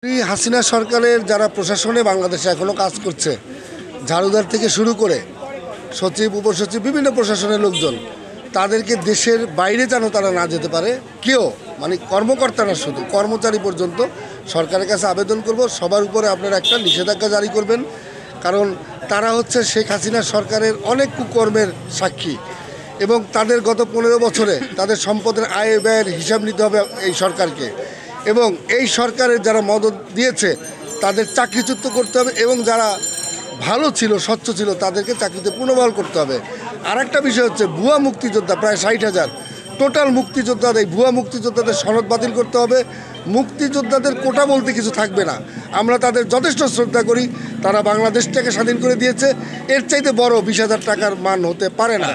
হাসিনা সরকারের যারা প্রশাসনে বাংলাদেশে এখনও কাজ করছে, ঝাড়ুদার থেকে শুরু করে সচিব, উপসচিব, বিভিন্ন প্রশাসনের লোকজন, তাদেরকে দেশের বাইরে যেন তারা না যেতে পারে, কেউ মানে কর্মকর্তা না, শুধু কর্মচারী পর্যন্ত সরকারের কাছে আবেদন করব সবার উপরে আপনারা একটা নিষেধাজ্ঞা জারি করবেন। কারণ তারা হচ্ছে শেখ হাসিনা সরকারের অনেক কুকর্মের সাক্ষী এবং তাদের গত 15 বছরে তাদের সম্পদের আয় ব্যয়ের হিসাব নিতে হবে এই সরকারকে, এবং এই সরকারের যারা মদত দিয়েছে তাদের চাকরিচ্যুত করতে হবে, এবং যারা ভালো ছিল, স্বচ্ছ ছিল, তাদেরকে চাকরিতে পুনর্বহাল করতে হবে। আর একটা বিষয় হচ্ছে ভুয়া মুক্তিযোদ্ধা প্রায় 60,000 টোটাল মুক্তিযোদ্ধাদের, ভুয়া মুক্তিযোদ্ধাদের সনদ বাতিল করতে হবে। মুক্তিযোদ্ধাদের কোটা বলতে কিছু থাকবে না। আমরা তাদের যথেষ্ট শ্রদ্ধা করি, তারা বাংলাদেশটাকে স্বাধীন করে দিয়েছে, এর চাইতে বড় 20,000 টাকার মান হতে পারে না।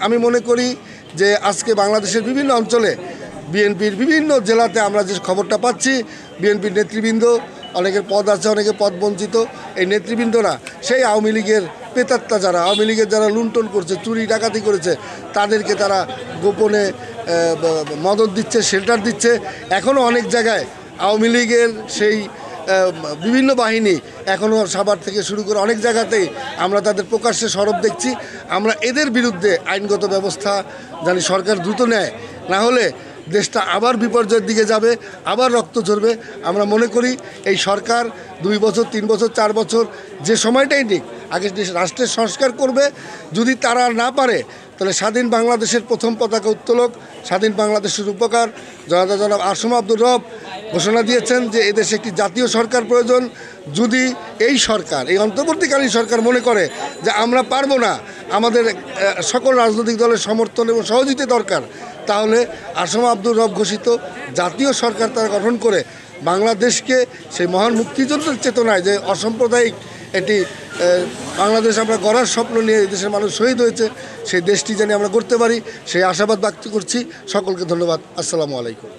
আমি মনে করি যে আজকে বাংলাদেশের বিভিন্ন অঞ্চলে বিএনপির বিভিন্ন জেলাতে আমরা যে খবরটা পাচ্ছি, বিএনপির নেতৃবৃন্দ, অনেকের পদ আছে, অনেকে পদ বঞ্চিত, এই নেতৃবৃন্দরা সেই আওয়ামী লীগের পেতাত্তা, যারা আওয়ামী লীগের যারা লুণ্ঠন করছে, চুরি ডাকাতি করেছে, তাদেরকে তারা গোপনে মদত দিচ্ছে, শেল্টার দিচ্ছে। এখনও অনেক জায়গায় আওয়ামী লীগের সেই বিভিন্ন বাহিনী এখনও সাভার থেকে শুরু করে অনেক জায়গাতেই আমরা তাদের প্রকাশ্যে সরব দেখছি। আমরা এদের বিরুদ্ধে আইনগত ব্যবস্থা জানি সরকার দ্রুত নেয়, না হলে দেশটা আবার বিপর্যয়ের দিকে যাবে, আবার রক্ত ঝরবে। আমরা মনে করি এই সরকার 2 বছর, 3 বছর, 4 বছর যে সময়টাই নিক, আগে রাষ্ট্রের সংস্কার করবে। যদি তারা না পারে, তাহলে স্বাধীন বাংলাদেশের প্রথম পতাকা উত্তোলক, স্বাধীন বাংলাদেশের উপকার জনাব আসম আব্দুর রব ঘোষণা দিয়েছেন যে এদেশে একটি জাতীয় সরকার প্রয়োজন। যদি এই সরকার, এই অন্তর্বর্তীকালীন সরকার মনে করে যে আমরা পারবো না, আমাদের সকল রাজনৈতিক দলের সমর্থন এবং সহযোগিতা দরকার, তাহলে আসম আব্দুর রব ঘোষিত জাতীয় সরকার তারা গঠন করে বাংলাদেশকে সেই মহান মুক্তিযুদ্ধের চেতনায়, যে অসাম্প্রদায়িক একটি বাংলাদেশ আমরা গড়ার স্বপ্ন নিয়ে এই দেশের মানুষ শহীদ হয়েছে, সেই দেশটি যেন আমরা করতে পারি, সেই আশাবাদ ব্যক্ত করছি। সকলকে ধন্যবাদ। আসসালামু আলাইকুম।